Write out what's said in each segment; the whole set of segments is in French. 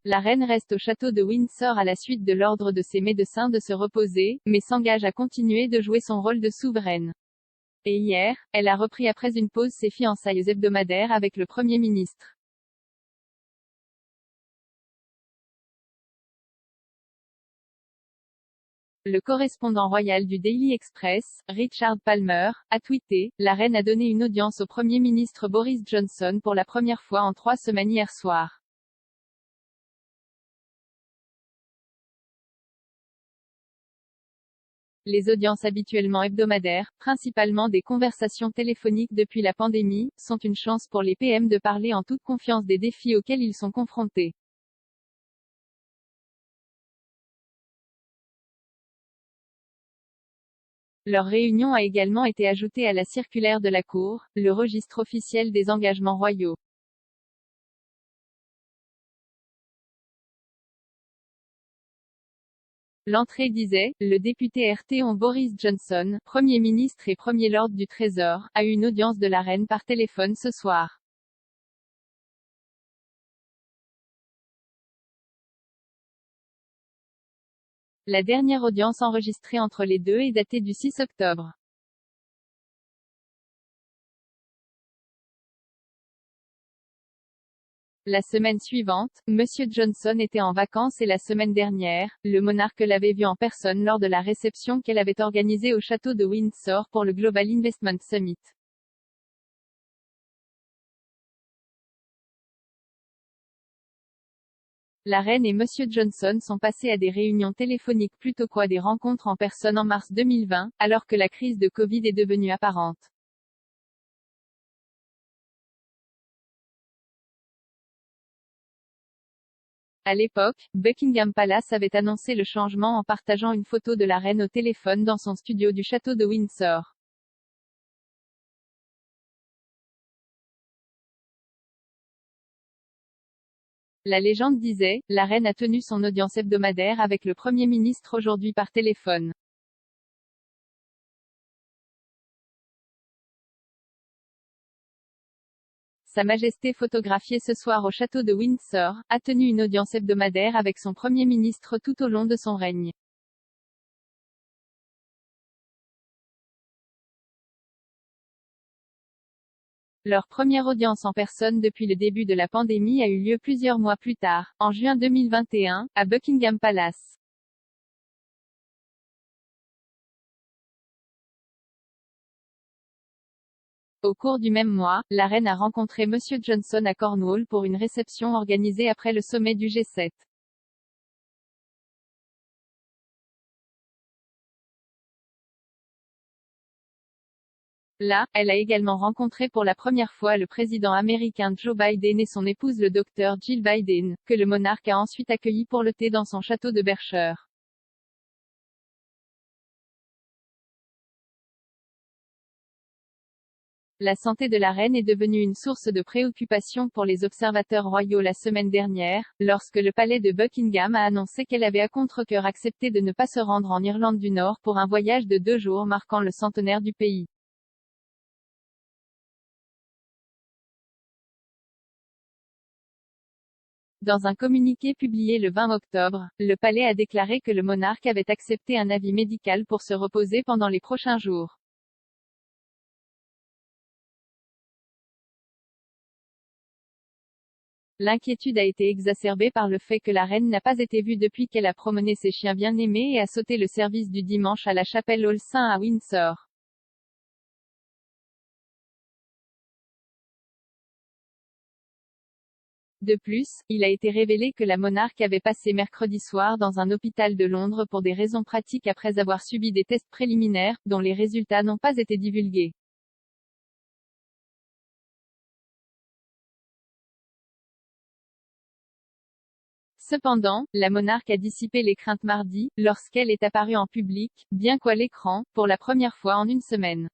la reine reste au château de Windsor à la suite de l'ordre de ses médecins de se reposer, mais s'engage à continuer de jouer son rôle de souveraine. Et hier, elle a repris après une pause ses fiançailles hebdomadaires avec le Premier ministre. Le correspondant royal du Daily Express, Richard Palmer, a tweeté: La reine a donné une audience au Premier ministre Boris Johnson pour la première fois en 3 semaines hier soir. Les audiences habituellement hebdomadaires, principalement des conversations téléphoniques depuis la pandémie, sont une chance pour les PM de parler en toute confiance des défis auxquels ils sont confrontés. Leur réunion a également été ajoutée à la circulaire de la Cour, le registre officiel des engagements royaux. L'entrée disait: le député RT Boris Johnson, Premier ministre et Premier Lord du Trésor, a eu une audience de la reine par téléphone ce soir. La dernière audience enregistrée entre les deux est datée du 6 octobre. La semaine suivante, Monsieur Johnson était en vacances et la semaine dernière, le monarque l'avait vu en personne lors de la réception qu'elle avait organisée au château de Windsor pour le Global Investment Summit. La reine et Monsieur Johnson sont passés à des réunions téléphoniques plutôt qu'à des rencontres en personne en mars 2020, alors que la crise de Covid est devenue apparente. À l'époque, Buckingham Palace avait annoncé le changement en partageant une photo de la reine au téléphone dans son studio du château de Windsor. La légende disait: la reine a tenu son audience hebdomadaire avec le Premier ministre aujourd'hui par téléphone. Sa Majesté photographiée ce soir au château de Windsor, a tenu une audience hebdomadaire avec son Premier ministre tout au long de son règne. Leur première audience en personne depuis le début de la pandémie a eu lieu plusieurs mois plus tard, en juin 2021, à Buckingham Palace. Au cours du même mois, la reine a rencontré Monsieur Johnson à Cornwall pour une réception organisée après le sommet du G7. Là, elle a également rencontré pour la première fois le président américain Joe Biden et son épouse le docteur Jill Biden, que le monarque a ensuite accueilli pour le thé dans son château de Berkshire. La santé de la reine est devenue une source de préoccupation pour les observateurs royaux la semaine dernière, lorsque le palais de Buckingham a annoncé qu'elle avait à contre-cœur accepté de ne pas se rendre en Irlande du Nord pour un voyage de 2 jours marquant le centenaire du pays. Dans un communiqué publié le 20 octobre, le palais a déclaré que le monarque avait accepté un avis médical pour se reposer pendant les prochains jours. L'inquiétude a été exacerbée par le fait que la reine n'a pas été vue depuis qu'elle a promené ses chiens bien-aimés et a sauté le service du dimanche à la chapelle All Saints à Windsor. De plus, il a été révélé que la monarque avait passé mercredi soir dans un hôpital de Londres pour des raisons pratiques après avoir subi des tests préliminaires, dont les résultats n'ont pas été divulgués. Cependant, la monarque a dissipé les craintes mardi, lorsqu'elle est apparue en public, bien qu'à l'écran, pour la première fois en une semaine.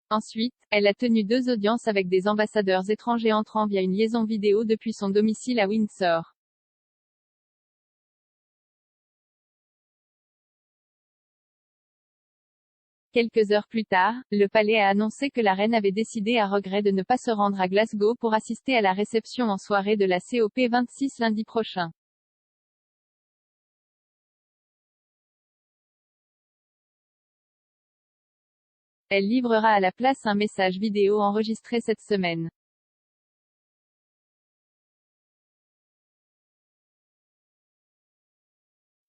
Ensuite, elle a tenu 2 audiences avec des ambassadeurs étrangers entrant via une liaison vidéo depuis son domicile à Windsor. Quelques heures plus tard, le palais a annoncé que la reine avait décidé à regret de ne pas se rendre à Glasgow pour assister à la réception en soirée de la COP26 lundi prochain. Elle livrera à la place un message vidéo enregistré cette semaine.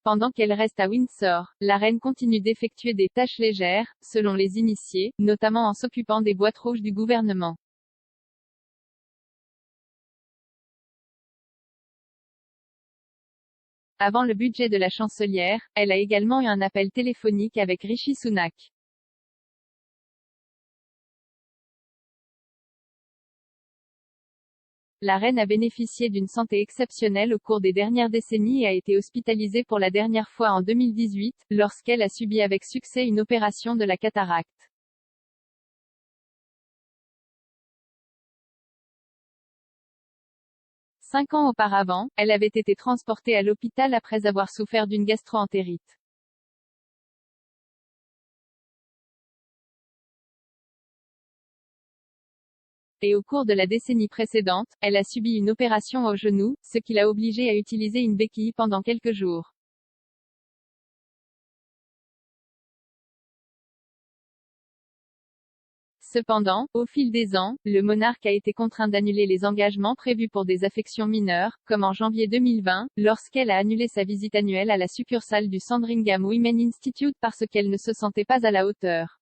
Pendant qu'elle reste à Windsor, la reine continue d'effectuer des tâches légères, selon les initiés, notamment en s'occupant des boîtes rouges du gouvernement. Avant le budget de la chancelière, elle a également eu un appel téléphonique avec Rishi Sunak. La reine a bénéficié d'une santé exceptionnelle au cours des dernières décennies et a été hospitalisée pour la dernière fois en 2018, lorsqu'elle a subi avec succès une opération de la cataracte. 5 ans auparavant, elle avait été transportée à l'hôpital après avoir souffert d'une gastro-entérite. Et au cours de la décennie précédente, elle a subi une opération au genou, ce qui l'a obligée à utiliser une béquille pendant quelques jours. Cependant, au fil des ans, le monarque a été contraint d'annuler les engagements prévus pour des affections mineures, comme en janvier 2020, lorsqu'elle a annulé sa visite annuelle à la succursale du Sandringham Women Institute parce qu'elle ne se sentait pas à la hauteur.